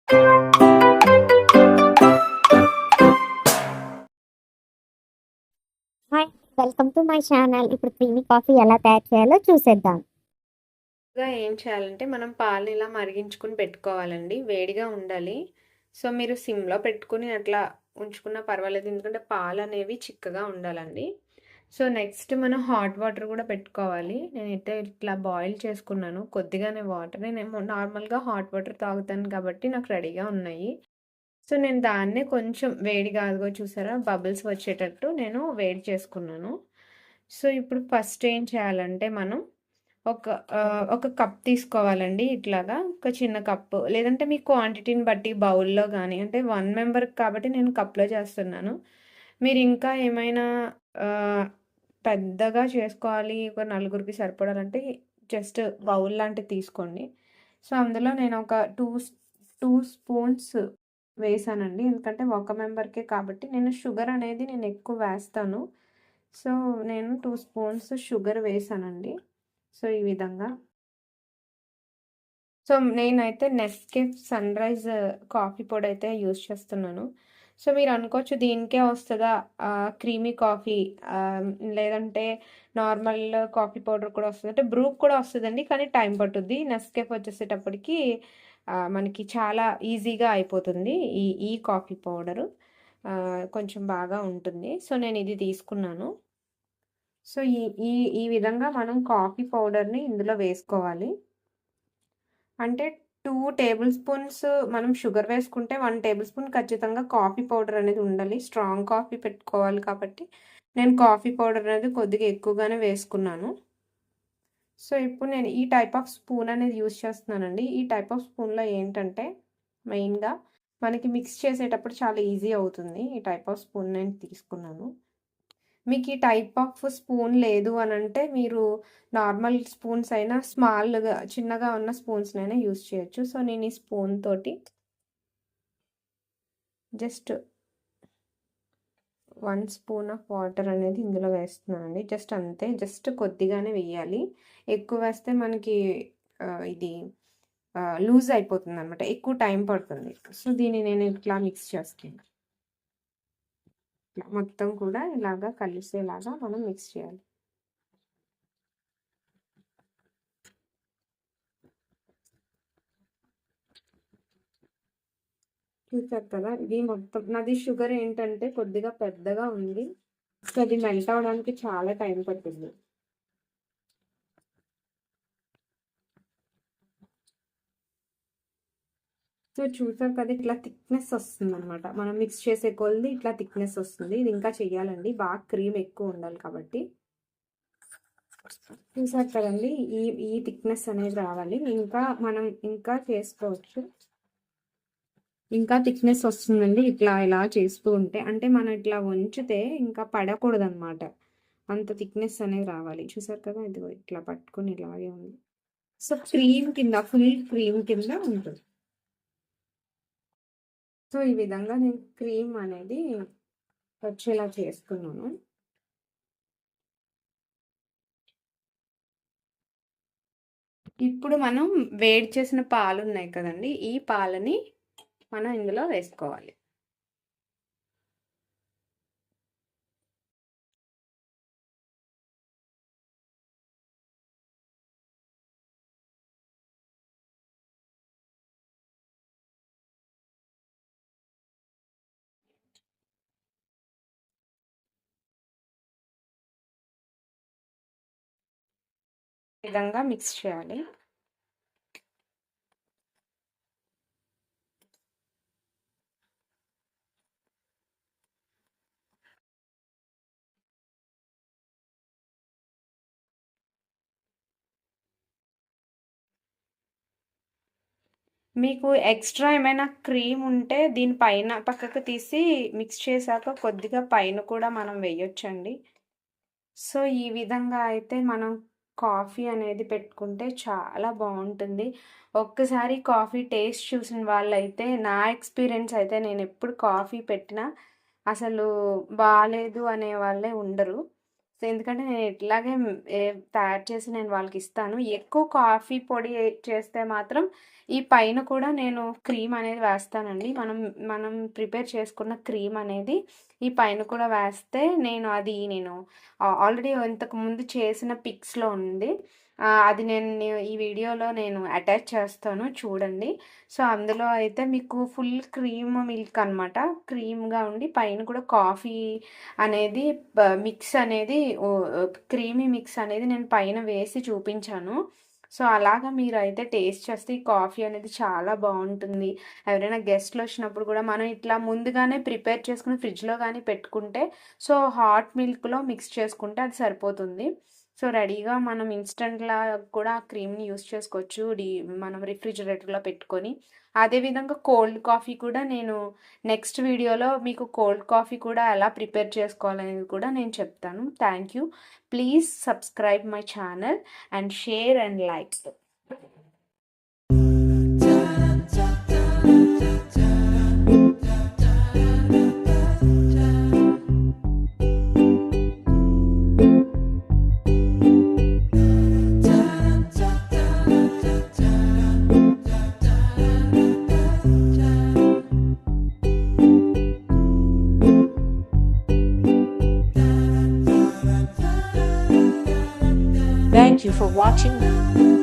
Hi! Welcome to my channel. ఇప్పుడు creamy coffee ఎలా తయారు చేయాలో చూసేద్దాం. ఏం చేయాలంటే మనం పాలని ఇలా మరిగించుకొని పెట్టుకోవాలండి. వేడిగా ఉండాలి. సో, మీరు సిమ్‌లో పెట్టుకొని అట్లా ఉంచుకున్నా పర్వాలేదు. ఎందుకంటే పాలనేవి చిక్కగా ఉండాలండి. సో, నెక్స్ట్ మనం హాట్ వాటర్ కూడా పెట్టుకోవాలి. నేనైతే ఇట్లా బాయిల్ చేసుకున్నాను. కొద్దిగానే వాటర్. నేనేమో నార్మల్‌గా హాట్ వాటర్ తాగుతాను కాబట్టి నాకు రెడీగా ఉన్నాయి. సో, నేను దాన్నే కొంచెం వేడిగా అదిగో చూసారా బబుల్స్ వచ్చేటట్టు నేను వేడి చేసుకున్నాను. సో, ఇప్పుడు ఫస్ట్ ఏం చేయాలంటే మనం ఒక కప్ తీసుకోవాలండి ఇట్లాగా. ఒక చిన్న కప్పు. లేదంటే మీ క్వాంటిటీని బట్టి బౌల్‌లో గానీ అంటే 1 మెంబర్‌కి కాబట్టి నేను కప్‌లో చేస్తున్నాను. మీరింకా ఏమైనా ఆహ్, పెద్దగా చేసుకోవాలి, ఒక నలుగురికి సరిపడాలంటే జస్ట్ బౌల్ లాంటిది తీసుకోండి. సో, అందులో నేను ఒక 2 స్పూన్స్ వేశానండి. ఎందుకంటే ఒక మెంబర్‌కే కాబట్టి నేను షుగర్ అనేది నేను ఎక్కువ వేస్తాను. సో, నేను 2 స్పూన్స్ షుగర్ వేశానండి. సో, ఈ విధంగా. సో, నేనైతే నెస్‌కెఫ్ సన్‌రైజ్ కాఫీ పొడైతే యూజ్ చేస్తున్నాను. సో, మీరనుకోవచ్చు దీనికే వస్తదా క్రీమీ కాఫీ లేదంటే నార్మల్ కాఫీ పౌడర్ కూడా వస్తదా? అంటే బ్రూకి కూడా వస్తదండి. కానీ టైం పట్టుద్ది. నెస్‌కెఫ్ వచ్చేసేటప్పటికి మనకి చాలా ఈజీగా అయిపోతుంది. ఈ ఈ కాఫీ పౌడరు. కొంచెం బాగా ఉంటుంది. సో, నేనిది తీసుకున్నాను. సో, ఈ ఈ ఈ విధంగా మనం కాఫీ పౌడర్‌ని ఇందులో వేసుకోవాలి. అంటే 2 టేబుల్ స్పూన్స్ మనం షుగర్ వేసుకుంటే 1 టేబుల్ స్పూన్ ఖచ్చితంగా కాఫీ పౌడర్ అనేది ఉండాలి. స్ట్రాంగ్ కాఫీ పెట్టుకోవాలి కాబట్టి నేను కాఫీ పౌడర్ అనేది కొద్దిగా ఎక్కువగానే వేసుకున్నాను. సో, ఇప్పుడు నేను ఈ టైప్ ఆఫ్ స్పూన్ అనేది యూజ్ చేస్తున్నానండి. ఈ టైప్ ఆఫ్ స్పూన్‌లో ఏంటంటే మెయిన్‌గా మనకి మిక్స్ చేసేటప్పుడు చాలా ఈజీ అవుతుంది. ఈ టైప్ ఆఫ్ స్పూన్ నేను తీసుకున్నాను. మీకు ఈ టైప్ ఆఫ్ స్పూన్ లేదు అనంటే మీరు నార్మల్ స్పూన్స్ అయినా స్మాల్‌గా చిన్నగా ఉన్న స్పూన్స్‌నైనా యూజ్ చేయొచ్చు. సో, నేను ఈ స్పూన్ తోటి జస్ట్ 1 స్పూన్ ఆఫ్ వాటర్ అనేది ఇందులో వేస్తున్నానండి. జస్ట్ అంతే. జస్ట్ కొద్దిగానే వేయాలి. ఎక్కువ వేస్తే మనకి ఇది లూజ్ అయిపోతుందనమాట. ఎక్కువ టైం పడుతుంది. సో, దీన్ని నేను ఇట్లా మిక్స్ చేస్తాను. ఇట్లా మొత్తం కూడా ఇలాగా కలిసేలాగా మనం మిక్స్ చేయాలి. చూసారు కదా! ఇది మొత్తం నాది షుగర్ ఏంటంటే కొద్దిగా పెద్దగా ఉంది. సో, అది మెల్ట్ అవ్వడానికి చాలా టైం పట్టింది. సో, చూసారు కదా! ఇట్లా థిక్‌నెస్ వస్తుందనమాట. మనం మిక్స్ చేసే కొలది ఇట్లా థిక్‌నెస్ వస్తుంది. ఇది ఇంకా చెయ్యాలండి. బాగా క్రీమ్ ఎక్కువ ఉండాలి కాబట్టి. చూసారు కదండీ! ఈ ఈ థిక్‌నెస్ అనేది రావాలి. ఇంకా మనం ఇంకా చేసుకోవచ్చు. ఇంకా థిక్‌నెస్ వస్తుందండి. ఇట్లా ఇలా చేస్తూ ఉంటే. అంటే మనం ఇట్లా వంచితే ఇంకా పడకూడదనమాట. అంత థిక్‌నెస్ అనేది రావాలి. చూసారు కదా! ఇదిగో ఇట్లా పట్టుకొని ఇలాగే ఉంది. సో, క్రీమ్ కింద ఫుల్ క్రీమ్ కింద ఉంటుంది. సో, ఈ విధంగా నేను క్రీమ్ అనేది వచ్చేలా చేసుకున్నాను. ఇప్పుడు మనం వేడి చేసిన పాలున్నాయి కదండీ! ఈ పాలని మనం ఇందులో వేసుకోవాలి. ఈ విధంగా మిక్స్ చేయాలి. మీకు ఎక్స్‌ట్రా ఏమైనా క్రీమ్ ఉంటే దీని పైన పక్కకు తీసి మిక్స్ చేశాక కొద్దిగా పైన కూడా మనం వేయొచ్చండి. సో, ఈ విధంగా అయితే మనం కాఫీ అనేది పెట్టుకుంటే చాలా బావుంటుంది. ఒక్కసారి కాఫీ టేస్ట్ చూసిన వాళ్ళైతే నా ఎక్స్‌పీరియన్స్ అయితే నేనెప్పుడు కాఫీ పెట్టినా అసలు బాలేదు అనే వాళ్ళే ఉండరు. సో, ఎందుకంటే నేను ఇట్లాగే తయారు చేసి నేను వాళ్ళకిస్తాను. ఎక్కువ కాఫీ పొడి చేస్తే మాత్రం ఈ పైన కూడా నేను క్రీమ్ అనేది వేస్తానండి. మనం మనం ప్రిపేర్ చేసుకున్న క్రీమ్ అనేది ఈ పైన కూడా వేస్తే నేను ఆల్రెడీ ఇంతకుముందు చేసిన పిక్స్‌లో ఉంది. అది నేను ఈ వీడియోలో నేను అటాచ్ చేస్తాను చూడండి. సో, అందులో అయితే మీకు ఫుల్ క్రీమ్ మిల్క్ అనమాట. క్రీమ్‌గా ఉండి పైన కూడా కాఫీ అనేది మిక్స్ అనేది క్రీమీ మిక్స్ అనేది నేను పైన వేసి చూపించాను. సో, అలాగా మీరైతే టేస్ట్ చేస్తే ఈ కాఫీ అనేది చాలా బావుంటుంది. ఎవరైనా గెస్ట్‌లొచ్చినప్పుడు కూడా మనం ఇట్లా ముందుగానే ప్రిపేర్ చేసుకొని ఫ్రిడ్జ్‌లో గానీ పెట్టుకుంటే, సో, హాట్ మిల్క్‌లో మిక్స్ చేసుకుంటే అది సరిపోతుంది. సో, రెడీగా మనం ఇన్‌స్టంట్‌లా కూడా ఆ క్రీమ్‌ని యూజ్ చేసుకోవచ్చు. మనం రిఫ్రిజిరేటర్‌లో పెట్టుకొని. అదేవిధంగా కోల్డ్ కాఫీ కూడా నేను నెక్స్ట్ వీడియోలో మీకు కోల్డ్ కాఫీ కూడా ఎలా ప్రిపేర్ చేసుకోవాలనేది కూడా నేను చెప్తాను. Thank you. Please subscribe my channel and share and like. Thank you for watching.